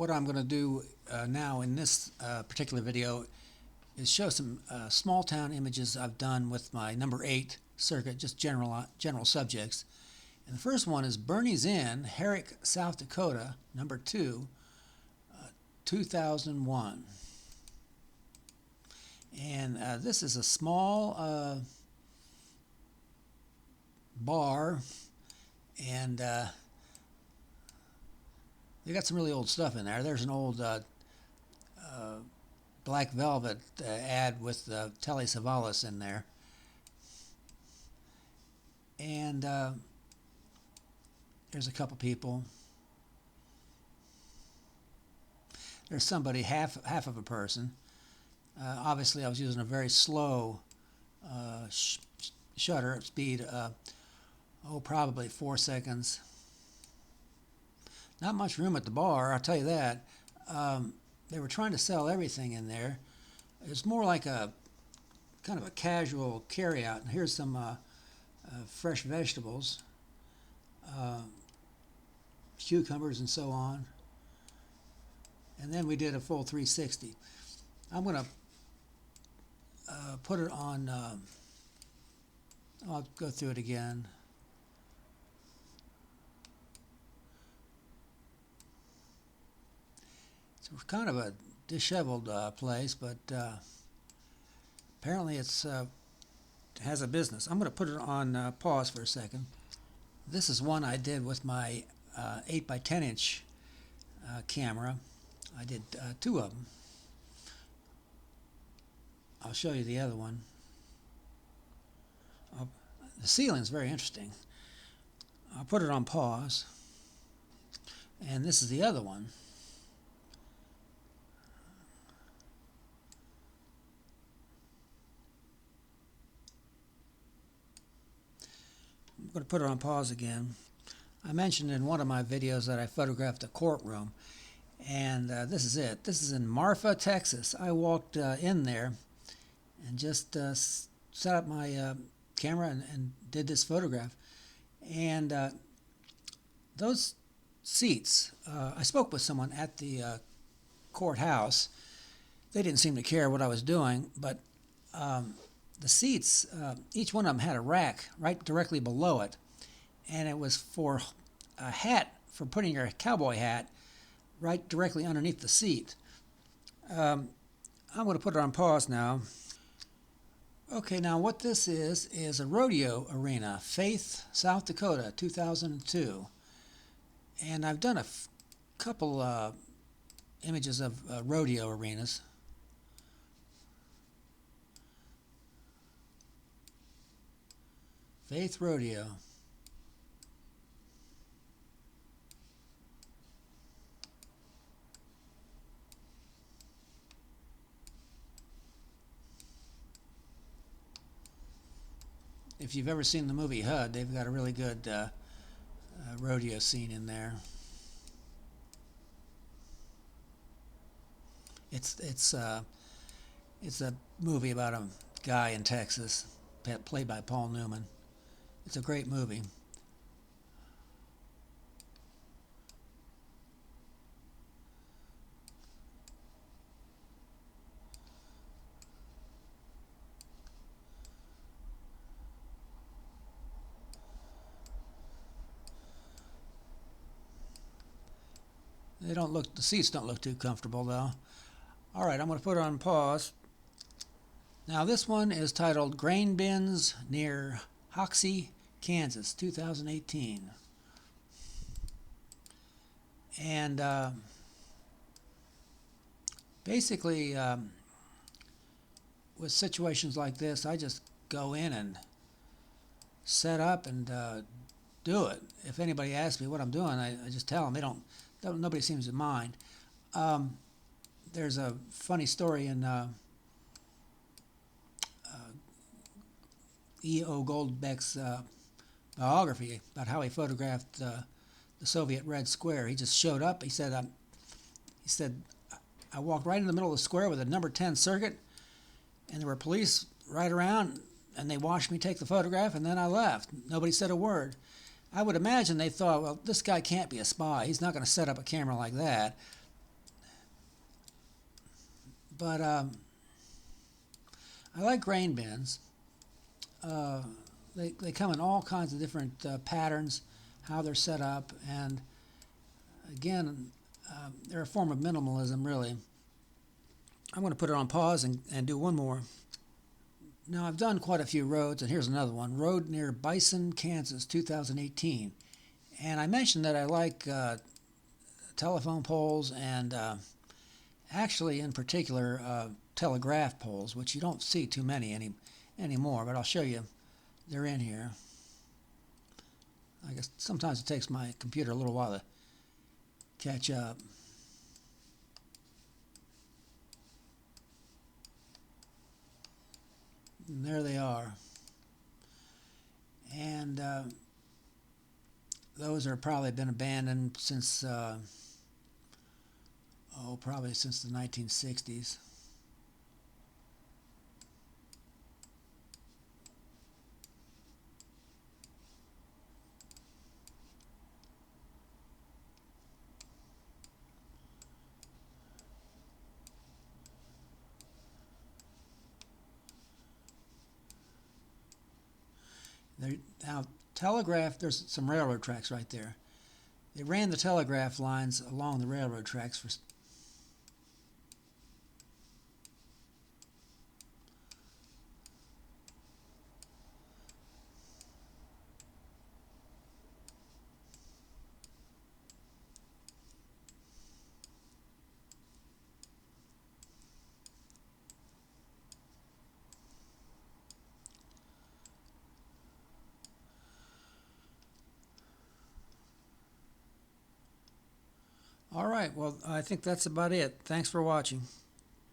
what I'm going to do now in this particular video is show some small town images I've done with my number 8 Cirkut, just general subjects. And the first one is Bernie's Inn, Herrick, South Dakota, number 2, 2001. And this is a small bar, and they got some really old stuff in there. There's an old Black Velvet ad with Telly Savalas in there. And there's a couple people. There's somebody, half of a person. Obviously, I was using a very slow shutter at speed, probably 4 seconds. Not much room at the bar, I'll tell you that. They were trying to sell everything in there. It's more like a kind of a casual carry-out. And here's some fresh vegetables, cucumbers and so on. And then we did a full 360. I'm going to put it on, I'll go through it again. It's kind of a disheveled place, but apparently it's has a business. I'm going to put it on pause for a second. This is one I did with my 8 by 10 inch camera. I did 2 of them. I'll show you the other one. The ceiling's very interesting. I'll put it on pause. And this is the other one. I'm going to put it on pause again. I mentioned in one of my videos that I photographed a courtroom, and this is it. This is in Marfa, Texas. I walked in there and just set up my camera and did this photograph. And those seats, I spoke with someone at the courthouse. They didn't seem to care what I was doing, but the seats, each one of them had a rack right directly below it, and it was for a hat, for putting your cowboy hat right directly underneath the seat. I'm going to put it on pause now. Okay, now what this is a rodeo arena, Faith, South Dakota, 2002. And I've done a couple images of rodeo arenas. Faith Rodeo. If you've ever seen the movie HUD, they've got a really good rodeo scene in there. It's a movie about a guy in Texas, played by Paul Newman. It's a great movie. The seats don't look too comfortable though. All right, I'm going to put it on pause. Now this one is titled Grain Bins Near Hoxie, Kansas, 2018. And basically, with situations like this, I just go in and set up and do it. If anybody asks me what I'm doing, I just tell them. Nobody seems to mind. There's a funny story in E.O. Goldbeck's biography about how he photographed the Soviet Red Square. He just showed up. He said, I walked right in the middle of the square with a number 10 Cirkut, and there were police right around, and they watched me take the photograph, and then I left. Nobody said a word. I would imagine they thought, well, this guy can't be a spy. He's not going to set up a camera like that. But I like grain bins. Uh, they come in all kinds of different patterns, how they're set up, and again, they're a form of minimalism, really. I'm going to put it on pause and do one more. Now, I've done quite a few roads, and here's another one. Road near Bison, Kansas, 2018. And I mentioned that I like telephone poles and actually, in particular, telegraph poles, which you don't see too many anymore, but I'll show you. They're in here. I guess sometimes it takes my computer a little while to catch up. And there they are. And those are probably been abandoned since, probably since the 1960s. Now, telegraph, there's some railroad tracks right there. They ran the telegraph lines along the railroad tracks for. All right, well, I think that's about it. Thanks for watching.